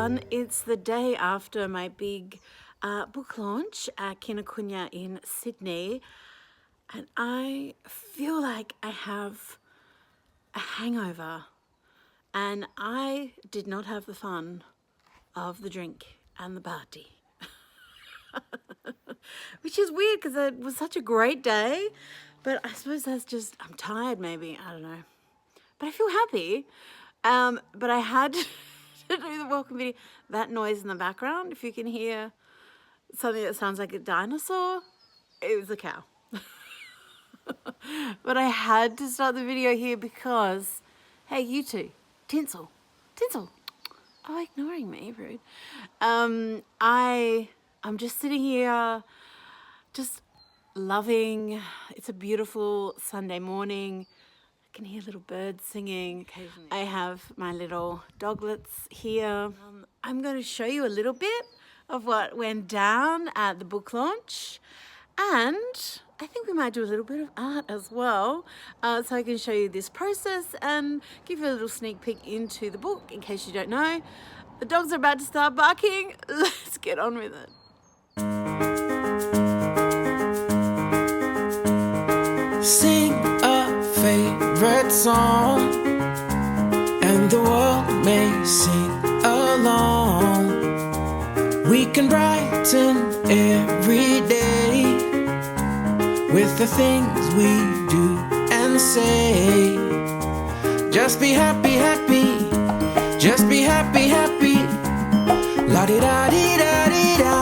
everyone. It's the day after my big book launch at Kinokuniya in Sydney, and I feel like I have a hangover, and I did not have the fun of the drink and the party. Which is weird because it was such a great day, but I suppose that's just, I'm tired maybe, I don't know. But I feel happy. But I had to do the welcome video. That noise in the background, if you can hear something that sounds like a dinosaur, it was a cow. But I had to start the video here because, hey, you two, tinsel. Oh, ignoring me, rude. I'm just sitting here, just loving. It's a beautiful Sunday morning. I can hear little birds singing occasionally. I have my little doglets here. I'm going to show you a little bit of what went down at the book launch, and I think we might do a little bit of art as well, so I can show you this process and give you a little sneak peek into the book in case you don't know. The dogs are about to start barking. Let's get on with it. Sing a favorite song, and the world may sing along. We can brighten every day with the things we do and say. Just be happy, happy. Just be happy, happy. La-di-da-di-da-di-da,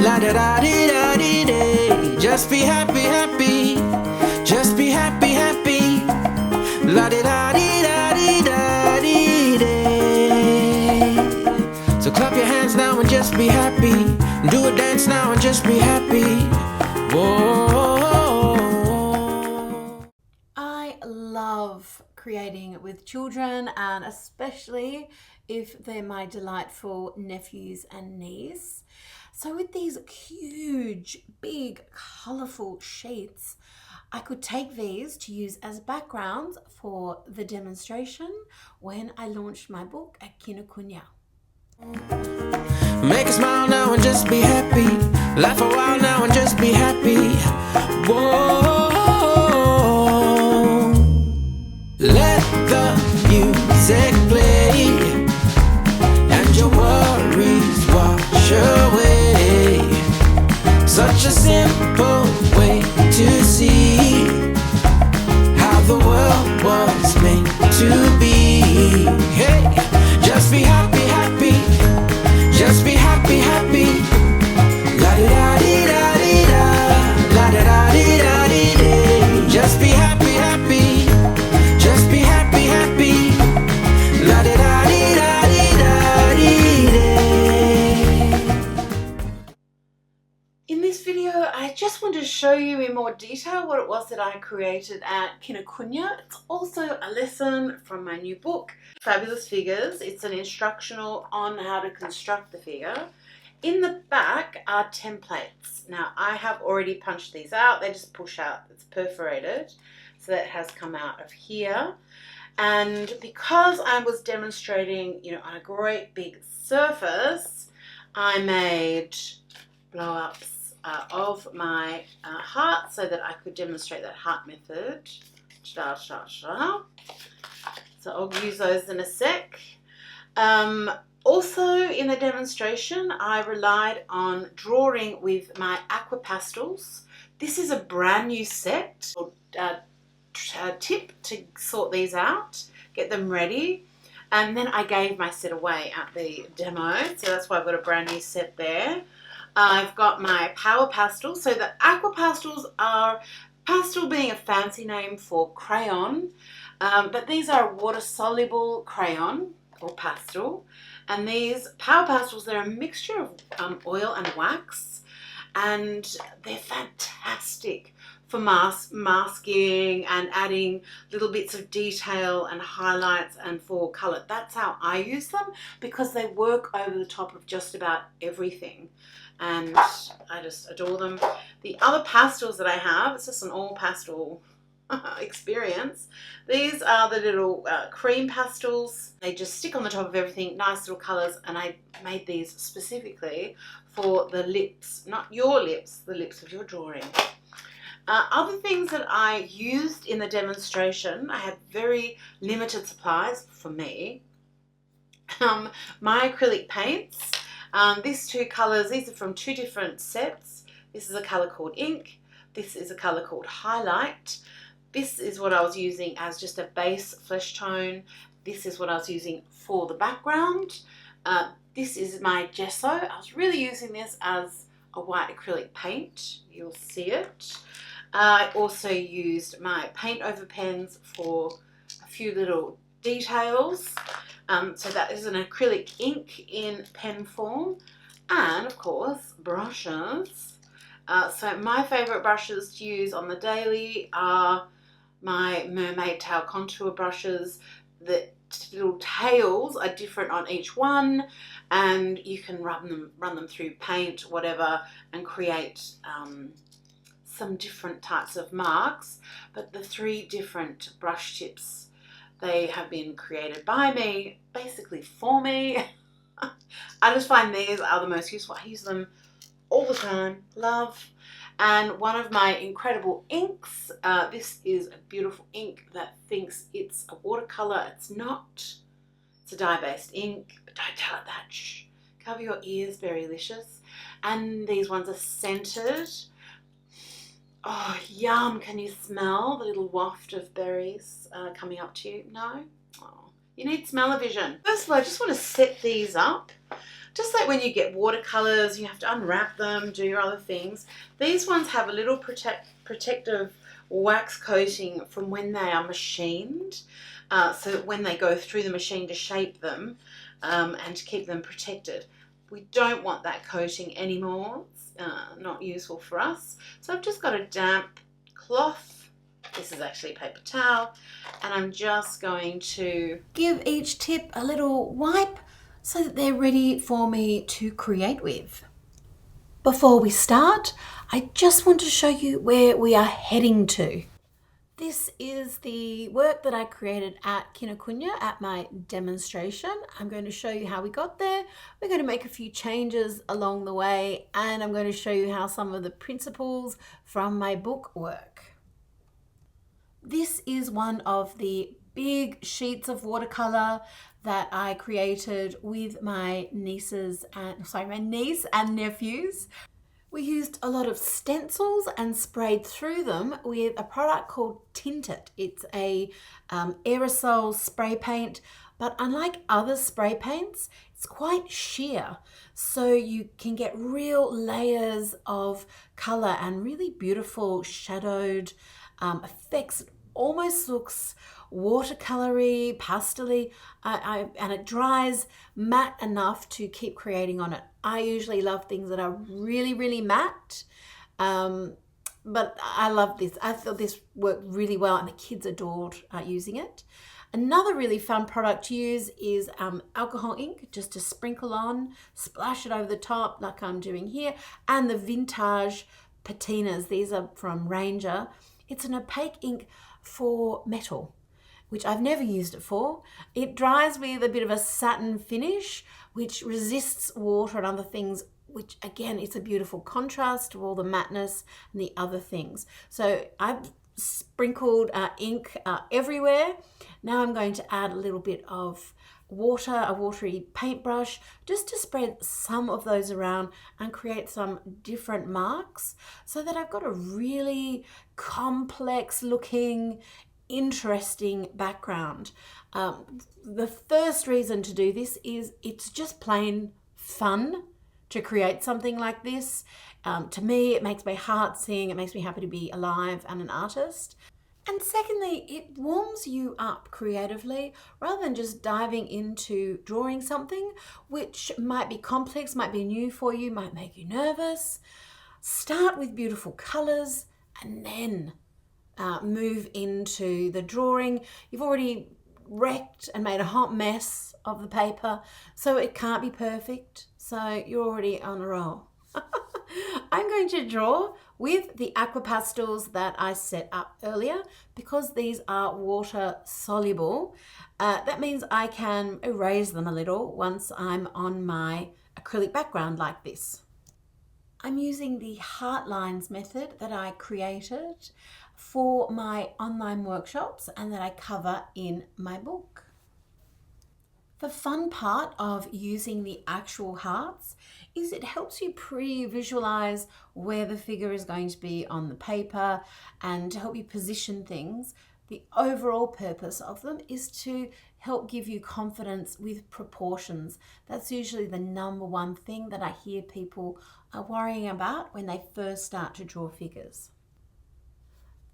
la-da-da-di-da-di-day. Just be happy, happy. Just be happy, happy. La-di-da-di-da-di-da-di-day. So clap your hands now and just be happy. Do a dance now and just be happy. Whoa. I love creating with children, and especially if they're my delightful nephews and niece. So with these huge, big, colourful sheets, I could take these to use as backgrounds for the demonstration when I launched my book at Kinokuniya. Make a smile now and just be happy. Laugh a while now and just be happy. Whoa. Let the music play and your worries wash away. Such a simple way to see how the world was meant to be. Hey, just be happy, happy. Just be happy, happy. La-di-da-di-da-di-da, la-da-da-di-da-di-day. Just be happy, happy. Just be happy, happy. La-di-da-di-da-di-da-di-day. In this video, I just wanted to show you in more detail what it was that I created at Kinokuniya. It's also a lesson from my new book, Fabulous Figures. It's an instructional on how to construct the figure. In the back are templates. Now, I have already punched these out. They just push out. It's perforated. So that has come out of here. And because I was demonstrating, on a great big surface, I made blow-ups of my heart so that I could demonstrate that heart method. So I'll use those in a sec. Also in the demonstration, I relied on drawing with my AquaPastels. This is a brand new set. Tip to sort these out, get them ready, and then I gave my set away at the demo, so that's why I've got a brand new set there. I've got my Power Pastels. So the AquaPastels are, pastel being a fancy name for crayon, but these are a water-soluble crayon or pastel, and these Power Pastels, they're a mixture of oil and wax, and they're fantastic for masking and adding little bits of detail and highlights and for colour. That's how I use them, because they work over the top of just about everything, and I just adore them. The other pastels that I have, it's just an all pastel experience. These are the little cream pastels. They just stick on the top of everything, nice little colours, and I made these specifically for the lips, not your lips, the lips of your drawing. Other things that I used in the demonstration, I had very limited supplies for me. My acrylic paints, these two colours, these are from two different sets. This is a colour called Ink. This is a colour called Highlight. This is what I was using as just a base flesh tone. This is what I was using for the background. This is my gesso. I was really using this as a white acrylic paint. You'll see it. I also used my paint over pens for a few little details. So that is an acrylic ink in pen form. And of course, brushes. So my favourite brushes to use on the daily are my mermaid tail contour brushes. The little tails are different on each one, and you can run them through paint, whatever, and create some different types of marks. But the three different brush tips, they have been created by me, basically for me. I just find these are the most useful. I use them all the time, love. And one of my incredible inks, this is a beautiful ink that thinks it's a watercolour. It's not. It's a dye-based ink, but don't tell it that. Shh. Cover your ears, Berrylicious. And these ones are scented. Oh, yum. Can you smell the little waft of berries coming up to you? No? Oh, you need smell-o-vision. First of all, I just want to set these up. Just like when you get watercolours, you have to unwrap them, do your other things. These ones have a little protective wax coating from when they are machined. So that when they go through the machine to shape them and to keep them protected. We don't want that coating anymore. It's not useful for us. So I've just got a damp cloth. This is actually a paper towel. And I'm just going to give each tip a little wipe so that they're ready for me to create with. Before we start, I just want to show you where we are heading to. This is the work that I created at Kinokuniya at my demonstration. I'm going to show you how we got there. We're going to make a few changes along the way, and I'm going to show you how some of the principles from my book work. This is one of the big sheets of watercolor that I created with my niece and nephews. We used a lot of stencils and sprayed through them with a product called Tint It. It's a aerosol spray paint, but unlike other spray paints, it's quite sheer. So you can get real layers of color and really beautiful shadowed effects. It almost looks watercolory, pastel-y, and it dries matte enough to keep creating on it. I usually love things that are really, really matte, but I love this. I thought this worked really well, and the kids adored using it. Another really fun product to use is alcohol ink, just to sprinkle on, splash it over the top like I'm doing here, and the vintage patinas. These are from Ranger. It's an opaque ink for metal, which I've never used it for. It dries with a bit of a satin finish, which resists water and other things, which again, it's a beautiful contrast to all the matteness and the other things. So I've sprinkled ink everywhere. Now I'm going to add a little bit of water, a watery paintbrush, just to spread some of those around and create some different marks so that I've got a really complex looking, interesting background. The first reason to do this is it's just plain fun to create something like this. To me, it makes my heart sing. It makes me happy to be alive and an artist. And secondly, it warms you up creatively rather than just diving into drawing something which might be complex, might be new for you, might make you nervous. Start with beautiful colors and then move into the drawing. You've already wrecked and made a hot mess of the paper, so it can't be perfect. So you're already on a roll. I'm going to draw with the AquaPastels that I set up earlier. Because these are water soluble, that means I can erase them a little once I'm on my acrylic background like this. I'm using the heart lines method that I created for my online workshops and that I cover in my book. The fun part of using the actual hearts is it helps you pre-visualize where the figure is going to be on the paper and to help you position things. The overall purpose of them is to help give you confidence with proportions. That's usually the number one thing that I hear people are worrying about when they first start to draw figures.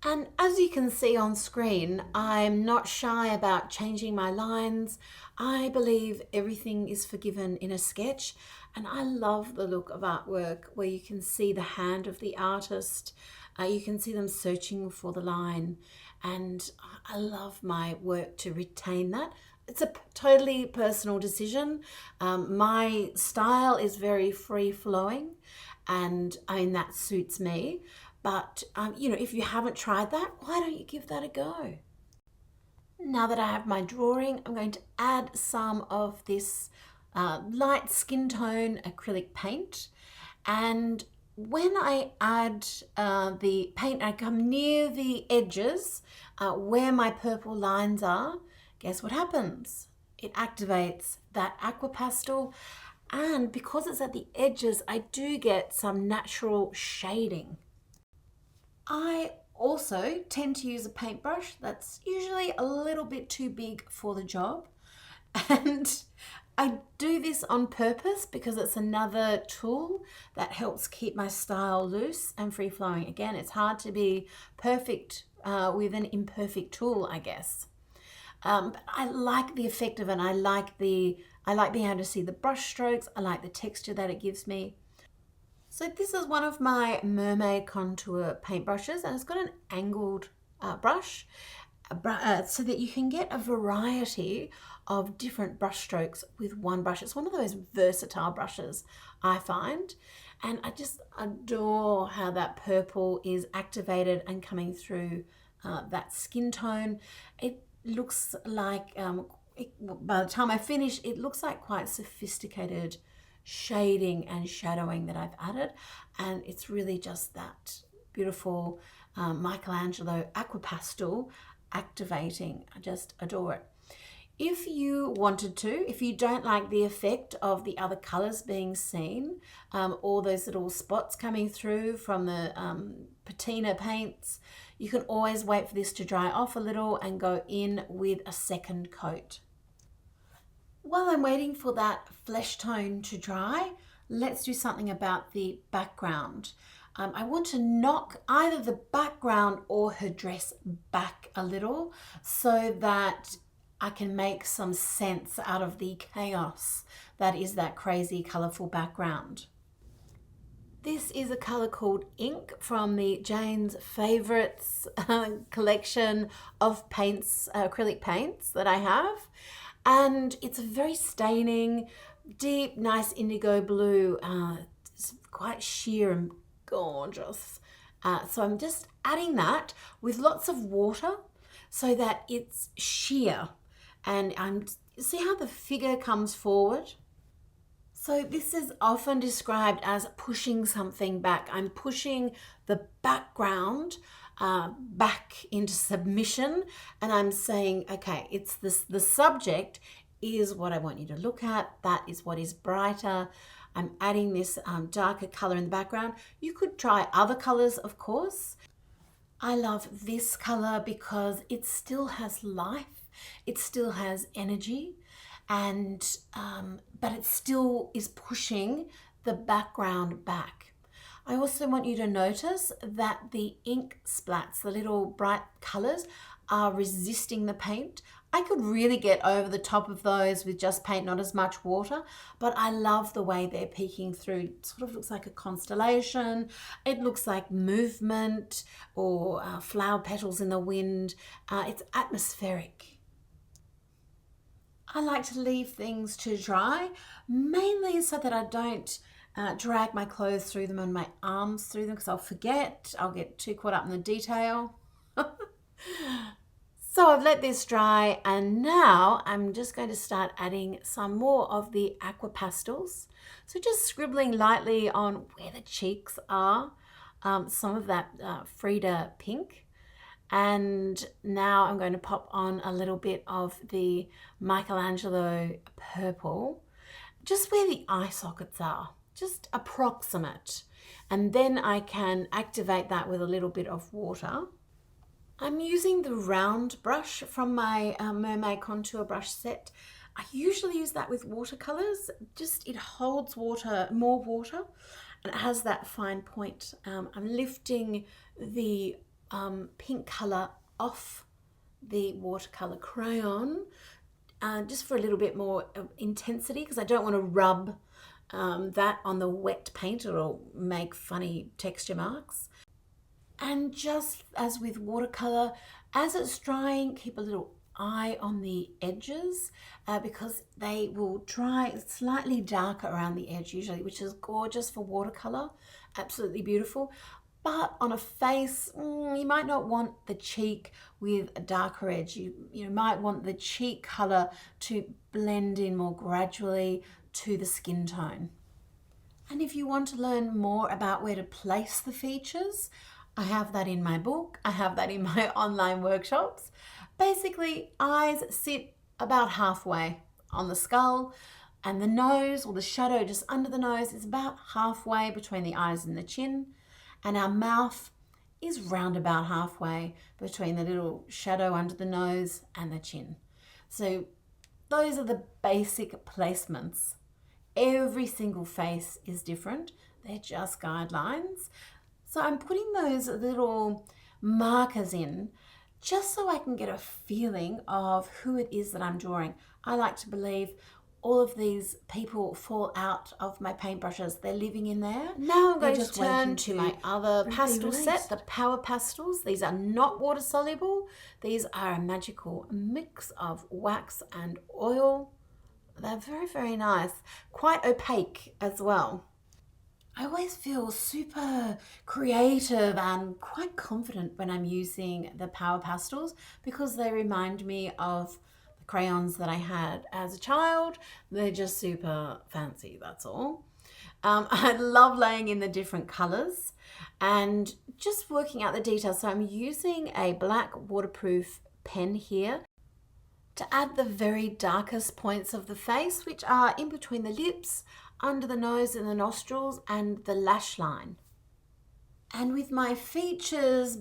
And as you can see on screen, I'm not shy about changing my lines. I believe everything is forgiven in a sketch, and I love the look of artwork where you can see the hand of the artist. You can see them searching for the line, and I love my work to retain that. It's a totally personal decision. My style is very free-flowing, and that suits me. But, if you haven't tried that, why don't you give that a go? Now that I have my drawing, I'm going to add some of this light skin tone acrylic paint. And when I add the paint, I come near the edges where my purple lines are. Guess what happens? It activates that AquaPastel. And because it's at the edges, I do get some natural shading. I also tend to use a paintbrush that's usually a little bit too big for the job. And I do this on purpose because it's another tool that helps keep my style loose and free-flowing. Again, it's hard to be perfect with an imperfect tool, I guess. But I like the effect of it. I like being able to see the brush strokes. I like the texture that it gives me. So this is one of my mermaid contour paintbrushes, and it's got an angled brush so that you can get a variety of different brush strokes with one brush. It's one of those versatile brushes, I find, and I just adore how that purple is activated and coming through that skin tone. It looks like, by the time I finish, it looks like quite sophisticated shading and shadowing that I've added, and it's really just that beautiful Michelangelo AquaPastel activating. I just adore it. If you wanted to, if you don't like the effect of the other colors being seen, all those little spots coming through from the patina paints, you can always wait for this to dry off a little and go in with a second coat. While I'm waiting for that flesh tone to dry, let's do something about the background. I want to knock either the background or her dress back a little so that I can make some sense out of the chaos that is that crazy colourful background. This is a colour called Ink from the Jane's Favourites collection of paints, acrylic paints that I have. And it's a very staining, deep, nice indigo blue. It's quite sheer and gorgeous. So I'm just adding that with lots of water so that it's sheer. And see how the figure comes forward? So this is often described as pushing something back. I'm pushing the background back into submission, and I'm saying, okay, it's this, the subject is what I want you to look at. That is what is brighter. I'm adding this darker color in the background. You could try other colors, of course. I love this color because it still has life. It still has energy, and but it still is pushing the background back. I also want you to notice that the ink splats, the little bright colors, are resisting the paint. I could really get over the top of those with just paint, not as much water, but I love the way they're peeking through. It sort of looks like a constellation. It looks like movement or flower petals in the wind. It's atmospheric. I like to leave things to dry, mainly so that I don't drag my clothes through them and my arms through them because I'll forget. I'll get too caught up in the detail. So I've let this dry, and now I'm just going to start adding some more of the AquaPastels. So just scribbling lightly on where the cheeks are, some of that Frida pink. And now I'm going to pop on a little bit of the Michelangelo purple, just where the eye sockets are, just approximate. And then I can activate that with a little bit of water. I'm using the round brush from my Mermaid Contour brush set. I usually use that with watercolors. Just it holds water, more water, and it has that fine point. I'm lifting the pink color off the watercolor crayon just for a little bit more intensity, because I don't want to rub that on the wet paint. It'll make funny texture marks. And just as with watercolor, as it's drying, keep a little eye on the edges because they will dry slightly darker around the edge usually, which is gorgeous for watercolor, absolutely beautiful. But on a face, you might not want the cheek with a darker edge. You might want the cheek color to blend in more gradually to the skin tone. And if you want to learn more about where to place the features, I have that in my book. I have that in my online workshops. Basically, eyes sit about halfway on the skull, and the nose, or the shadow just under the nose, is about halfway between the eyes and the chin. And our mouth is round about halfway between the little shadow under the nose and the chin. So those are the basic placements. Every single face is different. They're just guidelines. So I'm putting those little markers in just so I can get a feeling of who it is that I'm drawing. I like to believe all of these people fall out of my paintbrushes. They're living in there. Now I'm going to turn to my other pastel set, the AquaPastels. These are not water soluble. These are a magical mix of wax and oil. They're very, very nice. Quite opaque as well. I always feel super creative and quite confident when I'm using the AquaPastels because they remind me of the crayons that I had as a child. They're just super fancy, that's all. I love laying in the different colors and just working out the details. So I'm using a black waterproof pen here to add the very darkest points of the face, which are in between the lips, under the nose and the nostrils, and the lash line. And with my features,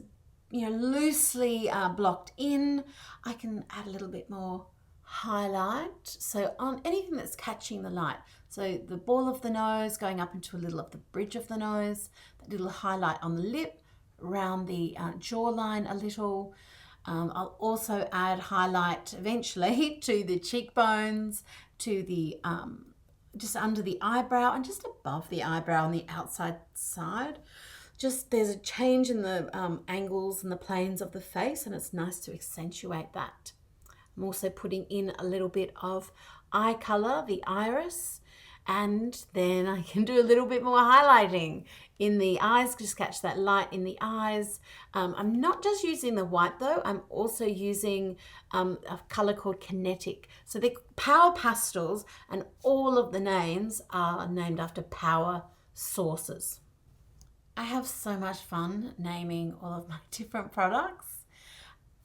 loosely blocked in, I can add a little bit more highlight. So on anything that's catching the light. So the ball of the nose going up into a little of the bridge of the nose, that little highlight on the lip, around the jawline a little. I'll also add highlight eventually to the cheekbones, to the just under the eyebrow and just above the eyebrow on the outside side. Just there's a change in the angles and the planes of the face, and it's nice to accentuate that. I'm also putting in a little bit of eye color, the iris, and then I can do a little bit more highlighting in the eyes, just catch that light in the eyes. I'm not just using the white though, I'm also using a color called Kinetic. So the AquaPastels and all of the names are named after power sources. I have so much fun naming all of my different products.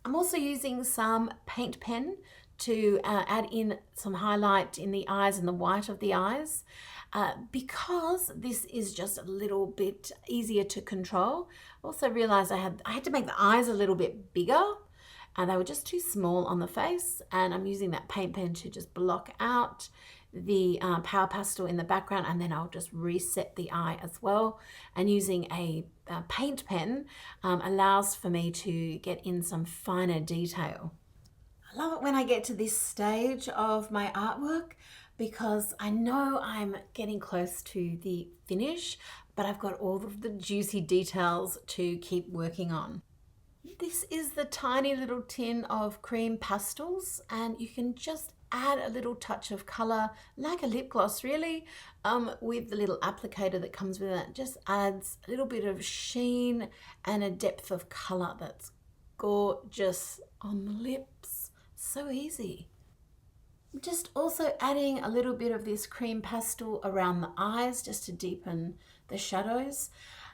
I'm also using some paint pen to add in some highlight in the eyes and the white of the eyes because this is just a little bit easier to control. Also realized I had to make the eyes a little bit bigger and they were just too small on the face, and I'm using that paint pen to just block out the AquaPastel in the background, and then I'll just reset the eye as well. And using a paint pen allows for me to get in some finer detail. I love it when I get to this stage of my artwork because I know I'm getting close to the finish, but I've got all of the juicy details to keep working on. This is the tiny little tin of cream pastels, and you can just add a little touch of color, like a lip gloss really, with the little applicator that comes with it. Just adds a little bit of sheen and a depth of color that's gorgeous on the lips. So easy. Just also adding a little bit of this cream pastel around the eyes just to deepen the shadows.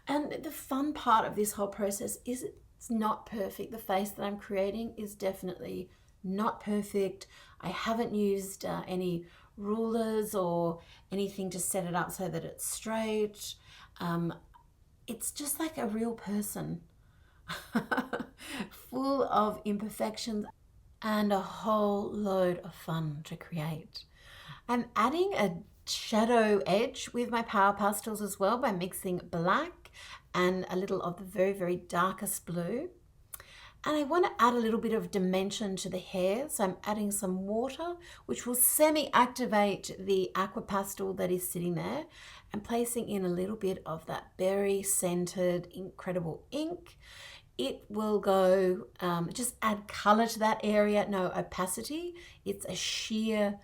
And the fun part of this whole process is it's not perfect. The face that I'm creating is definitely not perfect. I haven't used any rulers or anything to set it up so that it's straight. It's just like a real person, full of imperfections and a whole load of fun to create. I'm adding a shadow edge with my Power Pastels as well by mixing black and a little of the very, very darkest blue. And I want to add a little bit of dimension to the hair, so I'm adding some water, which will semi-activate the AquaPastel that is sitting there, and placing in a little bit of that berry-scented, incredible ink. It will go, just add color to that area, no opacity. It's a sheer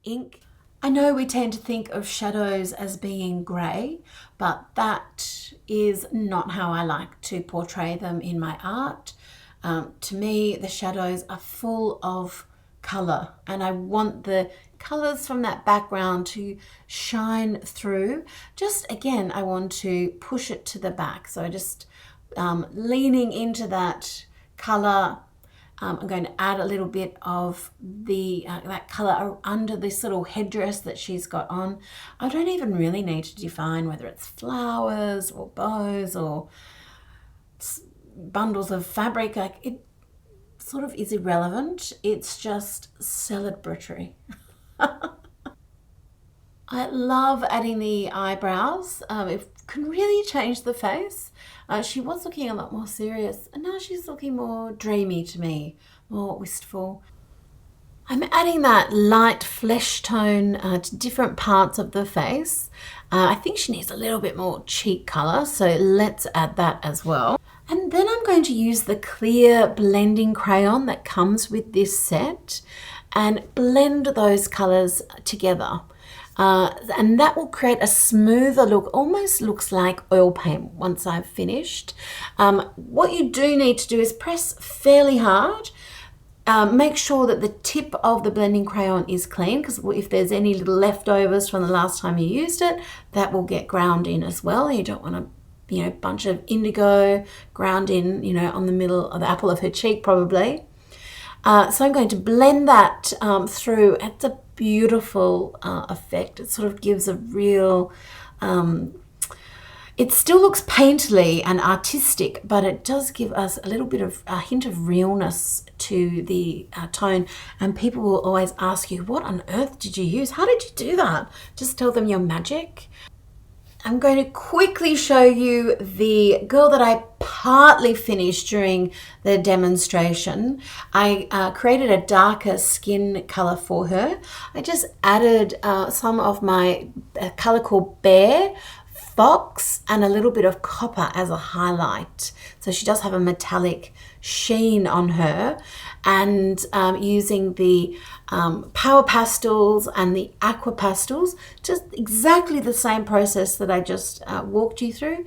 ink. I know we tend to think of shadows as being grey, but that is not how I like to portray them in my art. To me, the shadows are full of color, and I want the colors from that background to shine through. Just again, I want to push it to the back. So just leaning into that color. I'm going to add a little bit of the that color under this little headdress that she's got on. I don't even really need to define whether it's flowers or bows or bundles of fabric. Like, it sort of is irrelevant. It's just celebratory. I love adding the eyebrows. It can really change the face. She was looking a lot more serious, and now she's looking more dreamy to me, more wistful. I'm adding that light flesh tone to different parts of the face. I think she needs a little bit more cheek color, so let's add that as well. And then I'm going to use the clear blending crayon that comes with this set and blend those colors together. And that will create a smoother look, almost looks like oil paint once I've finished. What you do need to do is press fairly hard. Make sure that the tip of the blending crayon is clean, because if there's any little leftovers from the last time you used it, that will get ground in as well. You don't want a bunch of indigo ground in, on the middle of the apple of her cheek probably. So I'm going to blend that through. It's a beautiful effect. It sort of gives a real, it still looks painterly and artistic, but it does give us a little bit of a hint of realness to the tone. And people will always ask you, what on earth did you use? How did you do that? Just tell them your magic. I'm going to quickly show you the girl that I partly finished during the demonstration. I created a darker skin color for her. I just added some of my color called Bear, Fox, and a little bit of copper as a highlight. So she does have a metallic sheen on her, and using the Power Pastels and the AquaPastels, just exactly the same process that I just walked you through.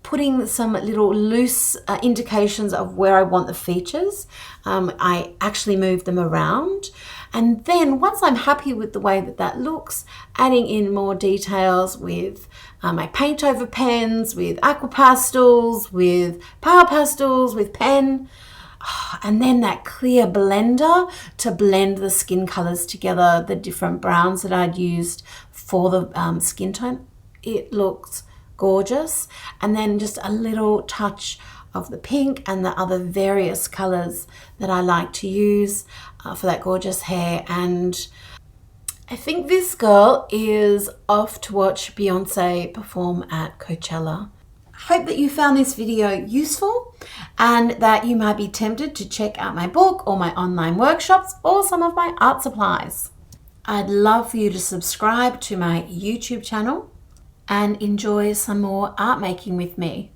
Putting some little loose indications of where I want the features. I actually moved them around. And then once I'm happy with the way that that looks, adding in more details with my paint over pens, with AquaPastels, with Power Pastels, with pen, and then that clear blender to blend the skin colors together, the different browns that I'd used for the skin tone. It looks gorgeous. And then just a little touch of the pink and the other various colors that I like to use for that gorgeous hair. And I think this girl is off to watch Beyonce perform at Coachella. I hope that you found this video useful and that you might be tempted to check out my book or my online workshops or some of my art supplies. I'd love for you to subscribe to my YouTube channel and enjoy some more art making with me.